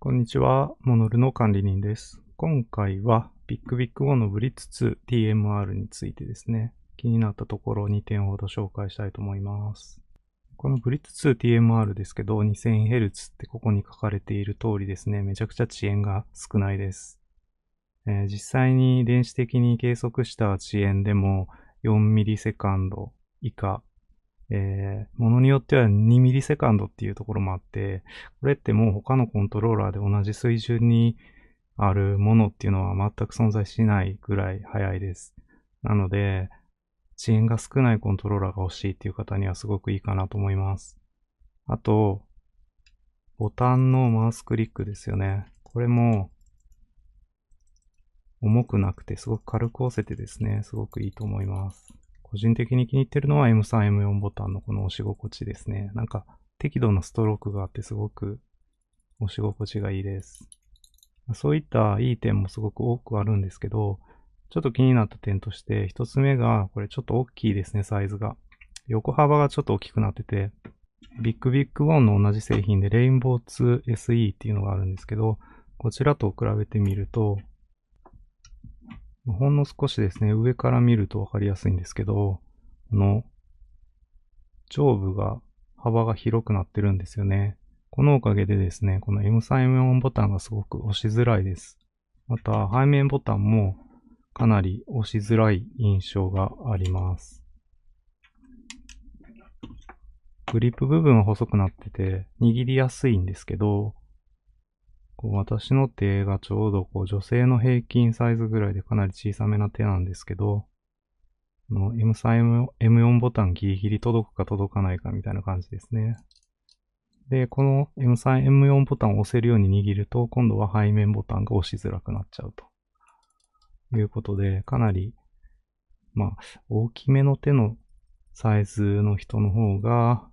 こんにちは、モノルの管理人です。今回は BigBigOne の Blitz2TMR についてですね、気になったところ2点ほど紹介したいと思います。この Blitz2TMR ですけど、2000Hz ってここに書かれている通りですね、めちゃくちゃ遅延が少ないです。実際に電子的に計測した遅延でも4ミリセカンド以下、ものによっては2ミリセカンドっていうところもあって、これってもう他のコントローラーで同じ水準にあるものっていうのは全く存在しないぐらい速いです。なので、遅延が少ないコントローラーが欲しいっていう方にはすごくいいかなと思います。あと、ボタンのマウスクリックですよね。これも重くなくてすごく軽く押せてですね、すごくいいと思います。個人的に気に入ってるのは M3、M4 ボタンのこの押し心地ですね。なんか適度なストロークがあってすごく押し心地がいいです。そういったいい点もすごく多くあるんですけど、ちょっと気になった点として、一つ目が、これちょっと大きいですね、サイズが。横幅がちょっと大きくなってて、BigBigOne の同じ製品で Rainbow 2 SE っていうのがあるんですけど、こちらと比べてみると、ほんの少しですね、上から見るとわかりやすいんですけど、この上部が幅が広くなってるんですよね。このおかげでですね、この M3、M4 ボタンがすごく押しづらいです。また、背面ボタンもかなり押しづらい印象があります。グリップ部分は細くなってて、握りやすいんですけど、私の手がちょうど女性の平均サイズぐらいでかなり小さめな手なんですけど、M3、M4 ボタンギリギリ届くか届かないかみたいな感じですね。で、この M3、M4 ボタンを押せるように握ると、今度は背面ボタンが押しづらくなっちゃうということで、かなり、大きめの手のサイズの人の方が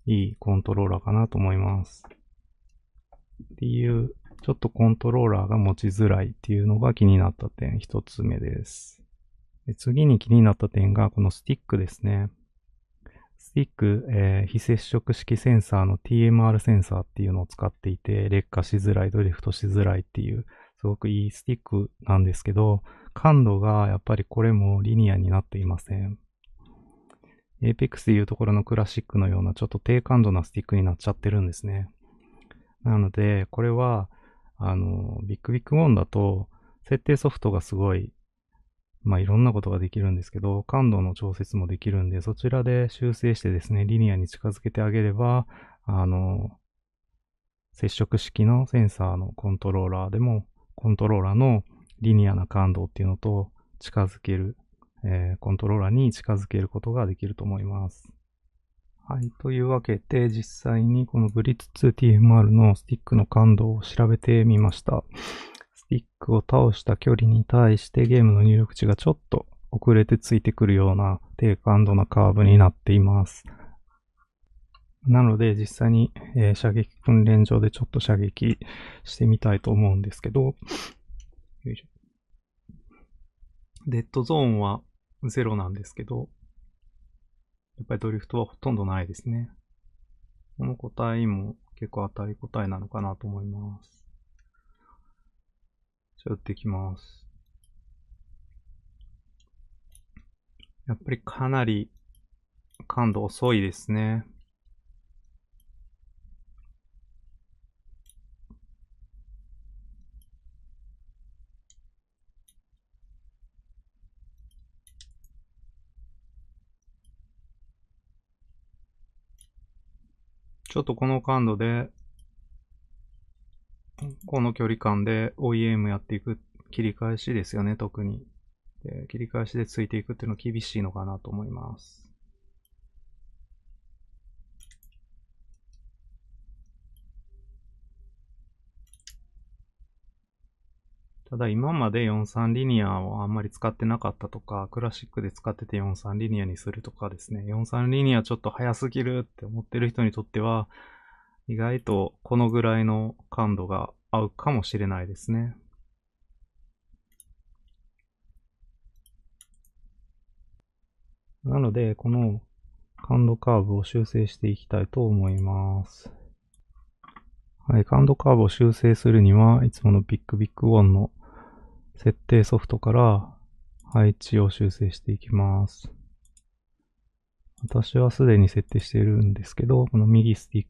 いいコントローラーかなと思います。っていう、ちょっとコントローラーが持ちづらいっていうのが気になった点、一つ目です。で、次に気になった点が、このスティックですね。スティック、非接触式センサーの TMR センサーっていうのを使っていて、劣化しづらい、ドリフトしづらいっていう、すごくいいスティックなんですけど、感度がやっぱりこれもリニアになっていません。Apex でいうところのクラシックのようなちょっと低感度なスティックになっちゃってるんですね。なので、これは、BigBigOne だと、設定ソフトがすごいいろんなことができるんですけど、感度の調節もできるんで、そちらで修正してですね、リニアに近づけてあげれば、接触式のセンサーのコントローラーでも、コントローラーのリニアな感度っていうのと近づける、コントローラーに近づけることができると思います。はい。というわけで、実際にこの Blitz2TMR のスティックの感度を調べてみました。スティックを倒した距離に対してゲームの入力値がちょっと遅れてついてくるような低感度なカーブになっています。なので実際に、射撃訓練場でちょっと射撃してみたいと思うんですけど、よいしょ。デッドゾーンは0なんですけど、やっぱりドリフトはほとんどないですね。この個体も結構当たり個体なのかなと思います。じゃあ撃っていきます。やっぱりかなり感度遅いですね。ちょっとこの感度で、この距離感で OEM やっていく切り返しですよね、特に。で、切り返しでついていくっていうのは厳しいのかなと思います。ただ今まで43リニアをあんまり使ってなかったとか、クラシックで使ってて43リニアにするとかですね、43リニアちょっと早すぎるって思ってる人にとっては、意外とこのぐらいの感度が合うかもしれないですね。なので、この感度カーブを修正していきたいと思います。はい、感度カーブを修正するには、いつものビッグビッグオンの設定ソフトから配置を修正していきます。私はすでに設定しているんですけど、この右スティッ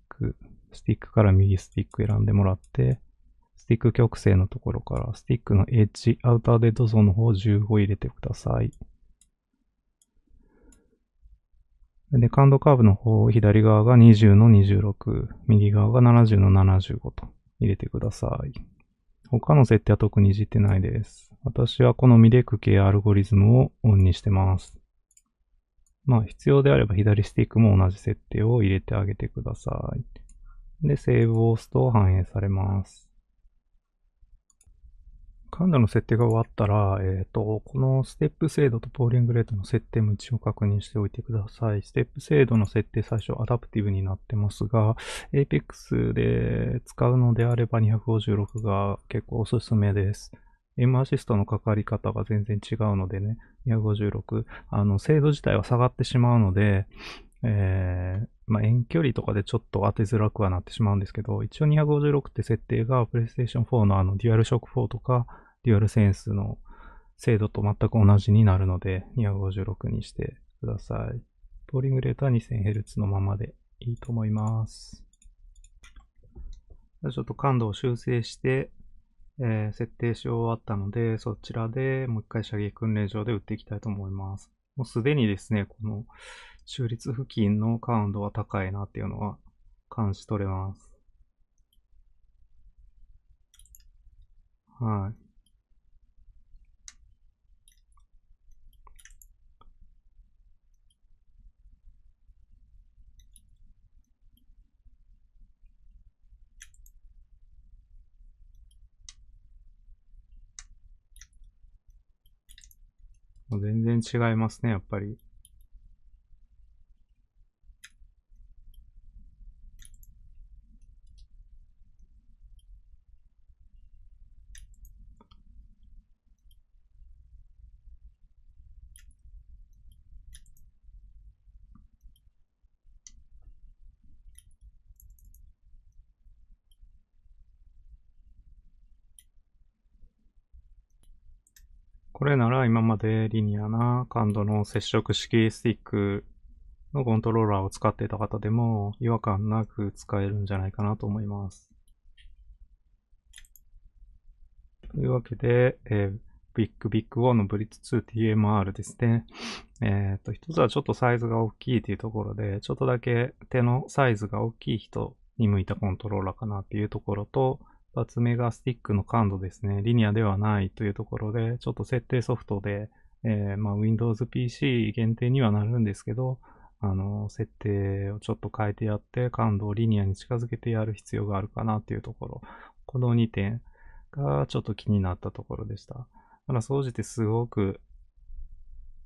クから右スティック選んでもらって、スティック曲線のところからスティックのエッジ、アウターデッドゾーンの方を15入れてください。で、感度カーブの方、左側が20の26、右側が70の75と入れてください。他の設定は特にいじってないです。私はこのミレク系アルゴリズムをオンにしてます。まあ、必要であれば左スティックも同じ設定を入れてあげてください。で、セーブを押すと反映されます。感度の設定が終わったら、このステップ精度とポーリングレートの設定も一応確認しておいてください。ステップ精度の設定最初アダプティブになってますが、Apex で使うのであれば256が結構おすすめです。M アシストのかかり方が全然違うのでね、256、精度自体は下がってしまうので、遠距離とかでちょっと当てづらくはなってしまうんですけど、一応256って設定が PlayStation 4のデュアルショック4とか、デュアルセンスの精度と全く同じになるので、256にしてください。ポーリングレートは 2000Hz のままでいいと思います。ちょっと感度を修正して、設定し終わったので、そちらでもう一回射撃訓練場で撃っていきたいと思います。もうすでにですね、この中立付近の感度は高いなっていうのは感じ取れます。はい。もう全然違いますね、やっぱり。これなら今までリニアな感度の接触式スティックのコントローラーを使っていた方でも違和感なく使えるんじゃないかなと思います。というわけで、ビッグビッグ1のブリッツ 2TMR ですね。一つはちょっとサイズが大きいというところで、ちょっとだけ手のサイズが大きい人に向いたコントローラーかなっていうところと、二つ目がスティックの感度ですね。リニアではないというところで、ちょっと設定ソフトで、Windows PC 限定にはなるんですけど、設定をちょっと変えてやって、感度をリニアに近づけてやる必要があるかなっていうところ。この2点がちょっと気になったところでした。ただ、総じてすごく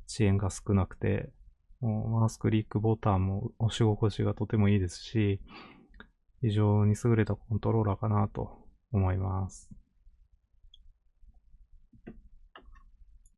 遅延が少なくて、もうマウスクリックボタンも押し心地がとてもいいですし、非常に優れたコントローラーかなと思います。